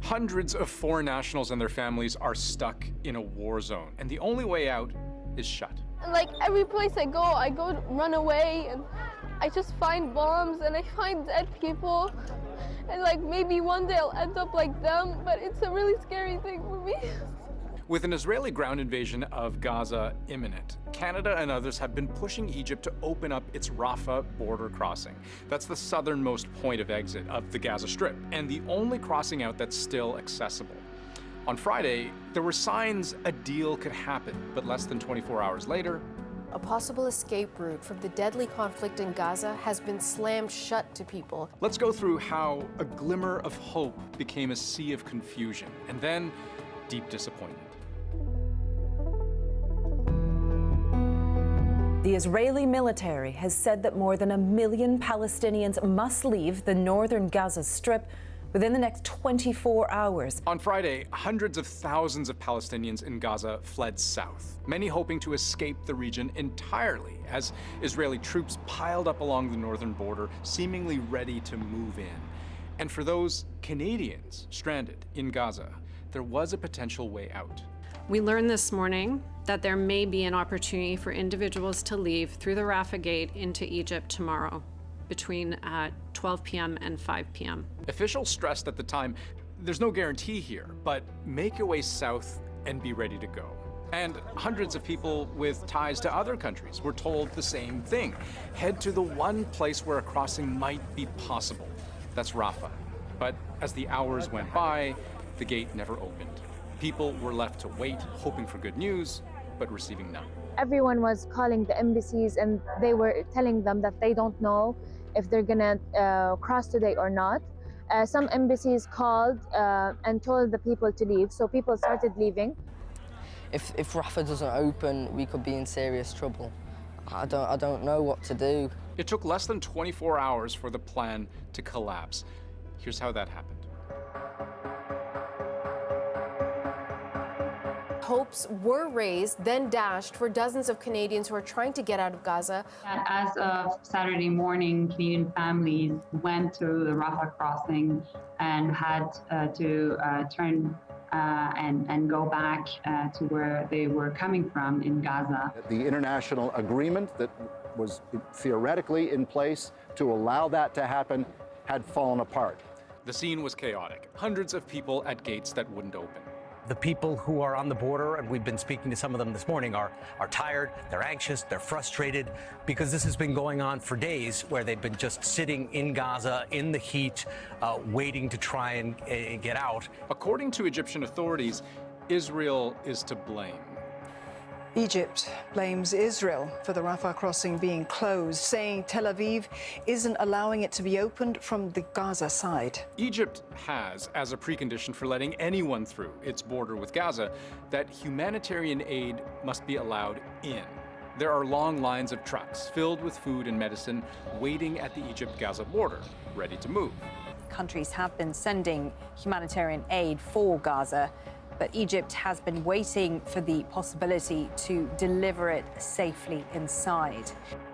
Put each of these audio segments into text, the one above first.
Hundreds of foreign nationals and their families are stuck in a war zone, and the only way out is shut. And like every place I go run away, and I just find bombs and I find dead people. And like maybe one day I'll end up like them, but it's a really scary thing for me. With an Israeli ground invasion of Gaza imminent, Canada and others have been pushing Egypt to open up its Rafah border crossing. That's the southernmost point of exit of the Gaza Strip, and the only crossing out that's still accessible. On Friday, there were signs a deal could happen, but less than 24 hours later, a possible escape route from the deadly conflict in Gaza has been slammed shut to people. Let's go through how a glimmer of hope became a sea of confusion, and then deep disappointment. The Israeli military has said that more than 1 million Palestinians must leave the northern Gaza Strip within the next 24 hours. On Friday, hundreds of thousands of Palestinians in Gaza fled south, many hoping to escape the region entirely as Israeli troops piled up along the northern border, seemingly ready to move in. And for those Canadians stranded in Gaza, there was a potential way out. We learned this morning that there may be an opportunity for individuals to leave through the Rafah gate into Egypt tomorrow between 12 p.m. and 5 p.m. Officials stressed at the time, there's no guarantee here, but make your way south and be ready to go. And hundreds of people with ties to other countries were told the same thing. Head to the one place where a crossing might be possible. That's Rafah. But as the hours went by, the gate never opened. People were left to wait, hoping for good news, but receiving none. Everyone was calling the embassies and they were telling them that they don't know if they're gonna cross today or not. Some embassies called and told the people to leave, so people started leaving. If Rafah doesn't open, we could be in serious trouble. I don't know what to do. It took less than 24 hours for the plan to collapse. Here's how that happened. Hopes were raised, then dashed for dozens of Canadians who are trying to get out of Gaza. As of Saturday morning, Canadian families went to the Rafah crossing and had to turn and go back to where they were coming from in Gaza. The international agreement that was theoretically in place to allow that to happen had fallen apart. The scene was chaotic. Hundreds of people at gates that wouldn't open. The people who are on the border, and we've been speaking to some of them this morning, are tired, they're anxious, they're frustrated, because this has been going on for days where they've been just sitting in Gaza in the heat, waiting to try and get out. According to Egyptian authorities, Israel is to blame. Egypt blames Israel for the Rafah crossing being closed, saying Tel Aviv isn't allowing it to be opened from the Gaza side. Egypt has, as a precondition for letting anyone through its border with Gaza, that humanitarian aid must be allowed in. There are long lines of trucks filled with food and medicine waiting at the Egypt-Gaza border, ready to move. Countries have been sending humanitarian aid for Gaza, but Egypt has been waiting for the possibility to deliver it safely inside.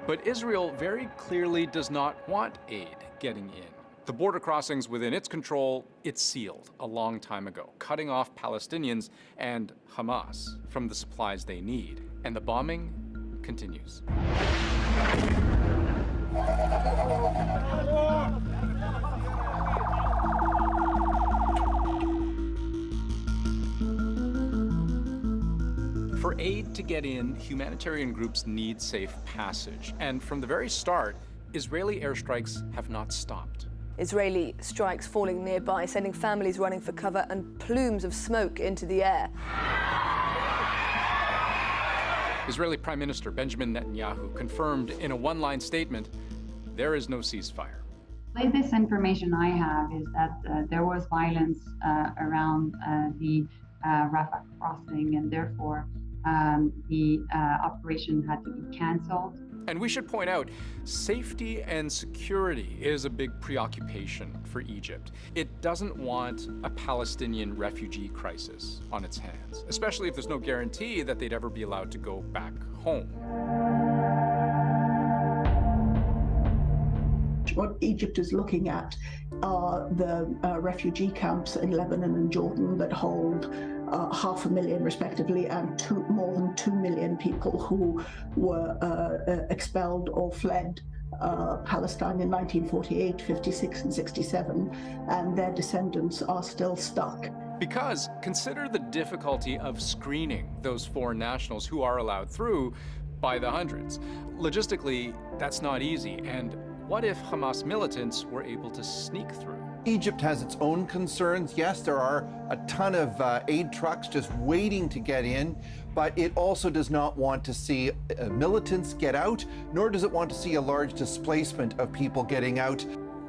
But Israel very clearly does not want aid getting in. The border crossings within its control, it sealed a long time ago, cutting off Palestinians and Hamas from the supplies they need. And the bombing continues. For aid to get in, humanitarian groups need safe passage. And from the very start, Israeli airstrikes have not stopped. Israeli strikes falling nearby, sending families running for cover and plumes of smoke into the air. Israeli Prime Minister Benjamin Netanyahu confirmed in a one-line statement, there is no ceasefire. The latest information I have is that there was violence around the Rafah crossing, and therefore the operation had to be canceled. And we should point out, safety and security is a big preoccupation for Egypt. It doesn't want a Palestinian refugee crisis on its hands, especially if there's no guarantee that they'd ever be allowed to go back home. What Egypt is looking at are the refugee camps in Lebanon and Jordan that hold 500,000 respectively, and more than 2 million people who were expelled or fled Palestine in 1948, 56 and 67, and their descendants are still stuck. Because consider the difficulty of screening those foreign nationals who are allowed through by the hundreds. Logistically, that's not easy, and what if Hamas militants were able to sneak through? Egypt has its own concerns. Yes, there are a ton of aid trucks just waiting to get in, but it also does not want to see militants get out, nor does it want to see a large displacement of people getting out.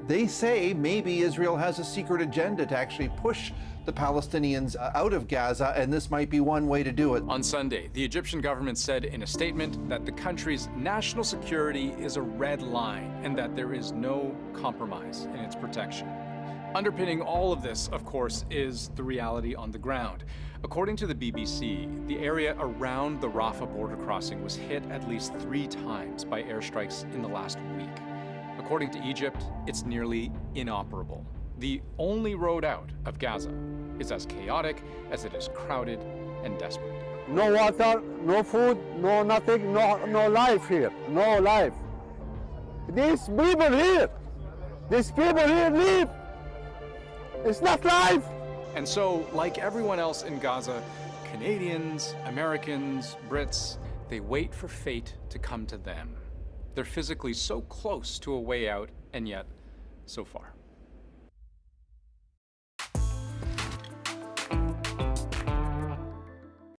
They say maybe Israel has a secret agenda to actually push the Palestinians out of Gaza, and this might be one way to do it. On Sunday, the Egyptian government said in a statement that the country's national security is a red line and that there is no compromise in its protection. Underpinning all of this, of course, is the reality on the ground. According to the BBC, the area around the Rafah border crossing was hit at least 3 times by airstrikes in the last week. According to Egypt, it's nearly inoperable. The only road out of Gaza is as chaotic as it is crowded and desperate. No water, no food, no nothing, no life here, no life. These people here live. It's not life. And so, like everyone else in Gaza, Canadians, Americans, Brits, they wait for fate to come to them. They're physically so close to a way out, and yet so far.